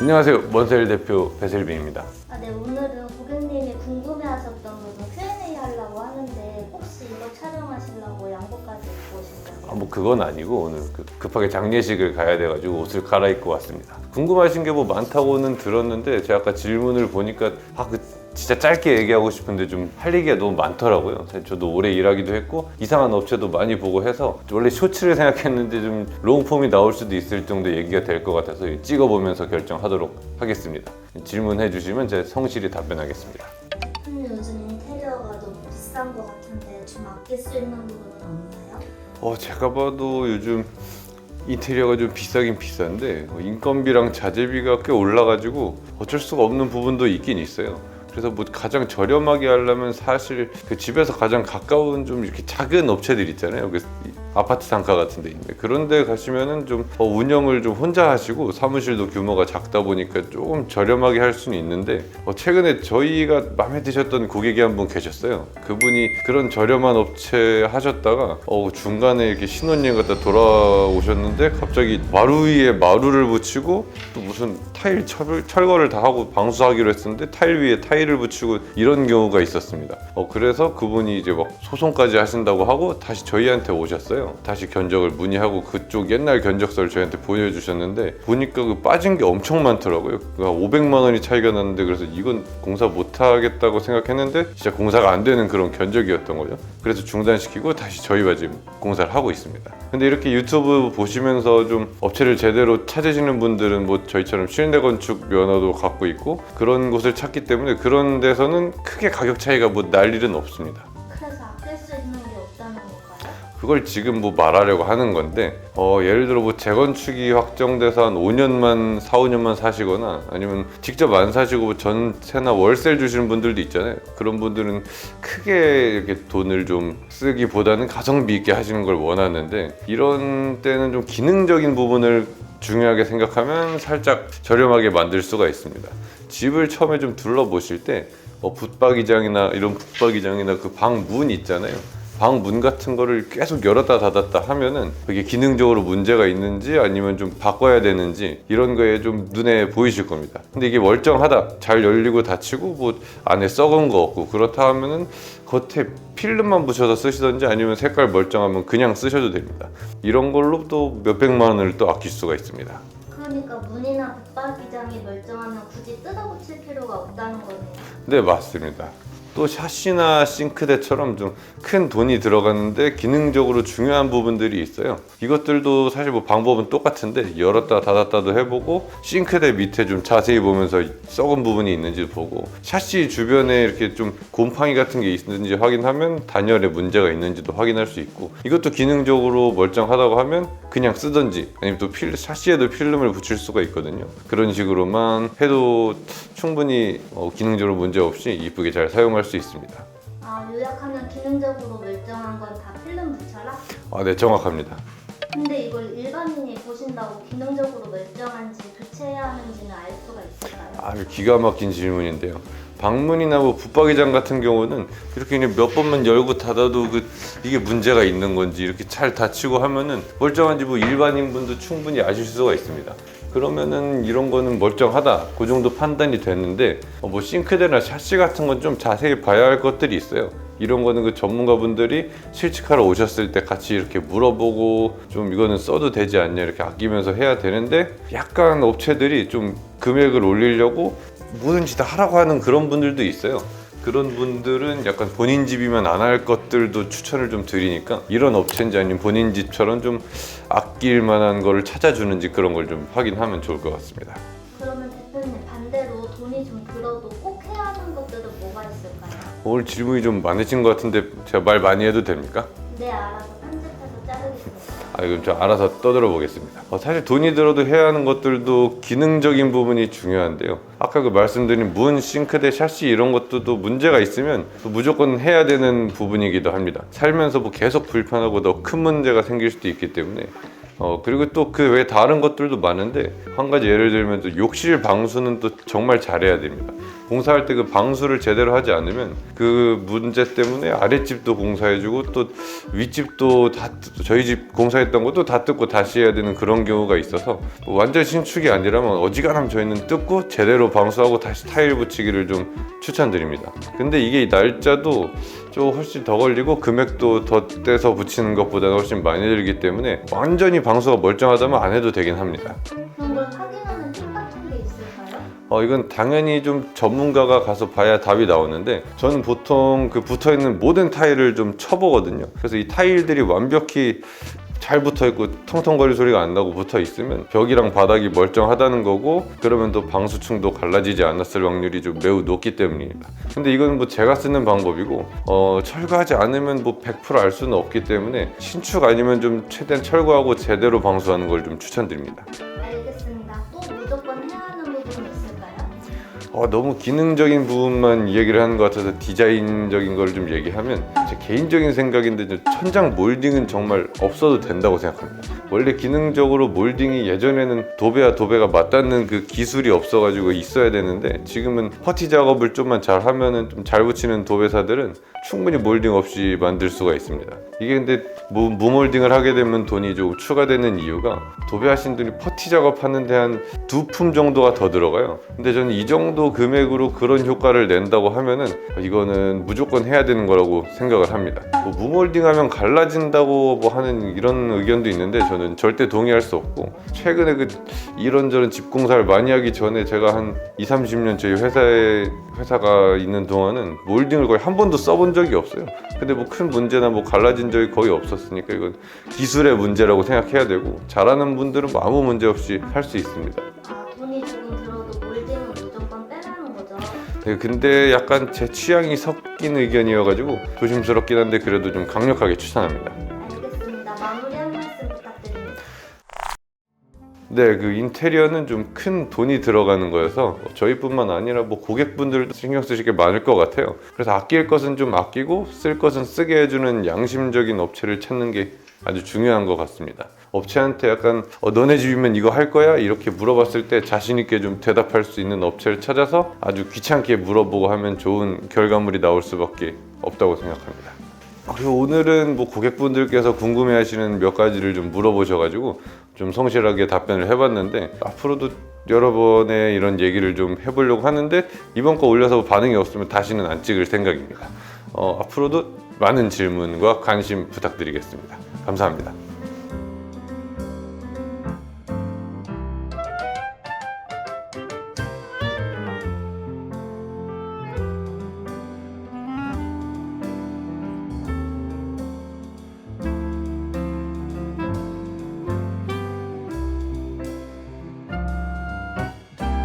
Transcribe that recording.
안녕하세요. 먼셀 대표 배슬빈입니다. 네, 오늘은 고객님이 궁금해하셨던 부분 Q&A 하려고 하는데 혹시 이거 촬영하시려고 양복까지 입고 오신 거예요? 뭐 그건 아니고 오늘 급하게 장례식을 가야 돼가지고 옷을 갈아입고 왔습니다. 궁금하신 게 뭐 많다고는 들었는데 제가 아까 질문을 보니까 진짜 짧게 얘기하고 싶은데 좀 할 얘기가 너무 많더라고요. 저도 오래 일하기도 했고 이상한 업체도 많이 보고 해서 원래 쇼츠를 생각했는데 좀 롱폼이 나올 수도 있을 정도 얘기가 될 것 같아서 찍어보면서 결정하도록 하겠습니다. 질문해 주시면 제가 성실히 답변하겠습니다. 대표님 요즘 인테리어가 너무 비싼 것 같은데 좀 아낄 수 있는 부분은 없나요? 제가 봐도 요즘 인테리어가 좀 비싸긴 비싼데 인건비랑 자재비가 꽤 올라가지고 어쩔 수가 없는 부분도 있긴 있어요. 그래서 뭐 가장 저렴하게 하려면 사실 그 집에서 가장 가까운 좀 이렇게 작은 업체들 있잖아요. 그 아파트 상가 같은 데 있는데 그런 데 가시면은 좀 운영을 좀 혼자 하시고 사무실도 규모가 작다 보니까 조금 저렴하게 할 수는 있는데 최근에 저희가 마음에 드셨던 고객이 한 분 계셨어요. 그분이 그런 저렴한 업체 하셨다가 중간에 이렇게 신혼여행 갔다 돌아오셨는데 갑자기 마루 위에 마루를 붙이고 또 무슨 타일 철거를 다 하고 방수하기로 했었는데 타일 위에 타일을 붙이고 이런 경우가 있었습니다. 그래서 그분이 이제 막 소송까지 하신다고 하고 다시 저희한테 오셨어요. 다시 견적을 문의하고 그쪽 옛날 견적서를 저희한테 보여주셨는데 보니까 그 빠진 게 엄청 많더라고요. 500만 원이 차이가 났는데 그래서 이건 공사 못 하겠다고 생각했는데 진짜 공사가 안 되는 그런 견적이었던 거죠. 그래서 중단시키고 다시 저희와 지금 공사를 하고 있습니다. 근데 이렇게 유튜브 보시면서 좀 업체를 제대로 찾으시는 분들은 뭐 저희처럼 실내 건축 면허도 갖고 있고 그런 곳을 찾기 때문에 그런 데서는 크게 가격 차이가 뭐 날 일은 없습니다. 그래서 아낄 수 있는 게 없다는 건가요? 그걸 지금 뭐 말하려고 하는 건데 예를 들어 뭐 재건축이 확정돼서 한 5년만 4, 5년만 사시거나 아니면 직접 안 사시고 전세나 월세를 주시는 분들도 있잖아요. 그런 분들은 크게 이렇게 돈을 좀 쓰기보다는 가성비 있게 하시는 걸 원하는데 이런 때는 좀 기능적인 부분을 중요하게 생각하면 살짝 저렴하게 만들 수가 있습니다. 집을 처음에 좀 둘러보실 때 붙박이장이나 이런 붙박이장이나 그 방 문 있잖아요. 방 문 같은 거를 계속 열었다 닫았다 하면은 그게 기능적으로 문제가 있는지 아니면 좀 바꿔야 되는지 이런 거에 좀 눈에 보이실 겁니다. 근데 이게 멀쩡하다, 잘 열리고 닫히고 뭐 안에 썩은 거 없고 그렇다 하면은 겉에 필름만 붙여서 쓰시던지 아니면 색깔 멀쩡하면 그냥 쓰셔도 됩니다. 이런 걸로 또 몇백만 원을 또 아낄 수가 있습니다. 그러니까 문이나 붙박이장이 멀쩡하면 굳이 뜯어붙일 필요가 없다는 거네요. 네, 맞습니다. 또 샤시나 싱크대처럼 좀 큰 돈이 들어가는데 기능적으로 중요한 부분들이 있어요. 이것들도 사실 뭐 방법은 똑같은데 열었다 닫았다도 해보고 싱크대 밑에 좀 자세히 보면서 썩은 부분이 있는지 보고 샤시 주변에 이렇게 좀 곰팡이 같은 게 있는지 확인하면 단열에 문제가 있는지도 확인할 수 있고 이것도 기능적으로 멀쩡하다고 하면 그냥 쓰던지 아니면 또 샤시에도 필름을 붙일 수가 있거든요. 그런 식으로만 해도 충분히 기능적으로 문제 없이 이쁘게 잘 사용할 수 있습니다. 요약하면 기능적으로 멀쩡한 건 다 필름 붙여라? 네, 정확합니다. 근데 이걸 일반인이 보신다고 기능적으로 멀쩡한지 교체해야 하는지는 알 수가 있을까요? 아주 기가 막힌 질문인데요. 방문이나 뭐 붙박이장 같은 경우는 이렇게 그냥 몇 번만 열고 닫아도 이게 문제가 있는 건지 이렇게 잘 닫히고 하면은 멀쩡한지 뭐 일반인 분도 충분히 아실 수가 있습니다. 그러면은 이런 거는 멀쩡하다 그 정도 판단이 됐는데 뭐 싱크대나 샤시 같은 건 좀 자세히 봐야 할 것들이 있어요. 이런 거는 그 전문가분들이 실측하러 오셨을 때 같이 이렇게 물어보고 좀 이거는 써도 되지 않냐 이렇게 아끼면서 해야 되는데 약간 업체들이 좀 금액을 올리려고 뭐든지 다 하라고 하는 그런 분들도 있어요. 그런 분들은 약간 본인 집이면 안 할 것들도 추천을 좀 드리니까 이런 업체인지 아니면 본인 집처럼 좀 아낄 만한 거를 찾아주는지 그런 걸 좀 확인하면 좋을 것 같습니다. 그러면 대표님 반대로 돈이 좀 들어도 꼭 해야 하는 것들은 뭐가 있을까요? 오늘 질문이 좀 많으신 것 같은데 제가 말 많이 해도 됩니까? 네, 알아서 편집해서 자르겠습니다. 그럼 저 알아서 떠들어 보겠습니다. 사실 돈이 들어도 해야 하는 것들도 기능적인 부분이 중요한데요. 아까 그 말씀드린 문, 싱크대, 샤시 이런 것도 문제가 있으면 무조건 해야 되는 부분이기도 합니다. 살면서 뭐 계속 불편하고 더 큰 문제가 생길 수도 있기 때문에 그리고 또 그 외 다른 것들도 많은데 한 가지 예를 들면 또 욕실 방수는 또 정말 잘해야 됩니다. 공사할 때 그 방수를 제대로 하지 않으면 그 문제 때문에 아랫집도 공사해주고 또 윗집도 다 저희 집 공사했던 것도 다 뜯고 다시 해야 되는 그런 경우가 있어서 뭐 완전 신축이 아니라면 어지간하면 저희는 뜯고 제대로 방수하고 다시 타일 붙이기를 좀 추천드립니다. 근데 이게 날짜도 좀 훨씬 더 걸리고 금액도 더 떼서 붙이는 것보다는 훨씬 많이 들기 때문에 완전히 방수가 멀쩡하다면 안 해도 되긴 합니다. 그런 걸 확인하는 팁 같은 게 있을까요? 이건 당연히 좀 전문가가 가서 봐야 답이 나오는데 저는 보통 그 붙어있는 모든 타일을 좀 쳐보거든요. 그래서 이 타일들이 완벽히 잘 붙어있고 텅텅거릴 소리가 안 나고 붙어있으면 벽이랑 바닥이 멀쩡하다는 거고, 그러면 또 방수층도 갈라지지 않았을 확률이 좀 매우 높기 때문입니다. 근데 이건 뭐 제가 쓰는 방법이고 철거하지 않으면 뭐 100% 알 수는 없기 때문에 신축 아니면 좀 최대한 철거하고 제대로 방수하는 걸 좀 추천드립니다. 알겠습니다. 또 무조건 해야 하는 부분이 있을까요? 너무 기능적인 부분만 얘기를 하는 것 같아서 디자인적인 걸 좀 얘기하면 제 개인적인 생각인데 천장 몰딩은 정말 없어도 된다고 생각합니다. 원래 기능적으로 몰딩이 예전에는 도배와 도배가 맞닿는 그 기술이 없어가지고 있어야 되는데 지금은 퍼티 작업을 좀만 잘 하면은 좀 잘 붙이는 도배사들은 충분히 몰딩 없이 만들 수가 있습니다. 이게 근데 무몰딩을 하게 되면 돈이 좀 추가되는 이유가 도배하신 분이 퍼티 작업하는데 한 2품 정도가 더 들어가요. 근데 저는 이 정도 금액으로 그런 효과를 낸다고 하면은 이거는 무조건 해야 되는 거라고 생각을 합니다. 무몰딩하면 갈라진다고 뭐 하는 이런 의견도 있는데 저는 절대 동의할 수 없고, 최근에 그 이런저런 집 공사를 많이 하기 전에 제가 한 20-30년 저희 회사가 있는 동안은 몰딩을 거의 한 번도 써본 적이 없어요. 근데 뭐 큰 문제나 뭐 갈라진 적이 거의 없었으니까 이건 기술의 문제라고 생각해야 되고, 잘하는 분들은 뭐 아무 문제 없이 할 수 있습니다. 돈이 조금 들어도 몰딩은 무조건 빼라는 거죠. 네, 근데 약간 제 취향이 섞인 의견이어가지고 조심스럽긴 한데 그래도 좀 강력하게 추천합니다. 알겠습니다. 마무리 한 말씀 부탁드립니다. 네, 그 인테리어는 좀 큰 돈이 들어가는 거여서 저희뿐만 아니라 뭐 고객분들도 신경 쓰실 게 많을 것 같아요. 그래서 아낄 것은 좀 아끼고 쓸 것은 쓰게 해주는 양심적인 업체를 찾는 게 아주 중요한 것 같습니다. 업체한테 약간 너네 집이면 이거 할 거야? 이렇게 물어봤을 때 자신 있게 좀 대답할 수 있는 업체를 찾아서 아주 귀찮게 물어보고 하면 좋은 결과물이 나올 수밖에 없다고 생각합니다. 그리고 오늘은 뭐 고객분들께서 궁금해하시는 몇 가지를 좀 물어보셔가지고 좀 성실하게 답변을 해봤는데, 앞으로도 여러 번의 이런 얘기를 좀 해보려고 하는데 이번 거 올려서 반응이 없으면 다시는 안 찍을 생각입니다. 앞으로도 많은 질문과 관심 부탁드리겠습니다. 감사합니다.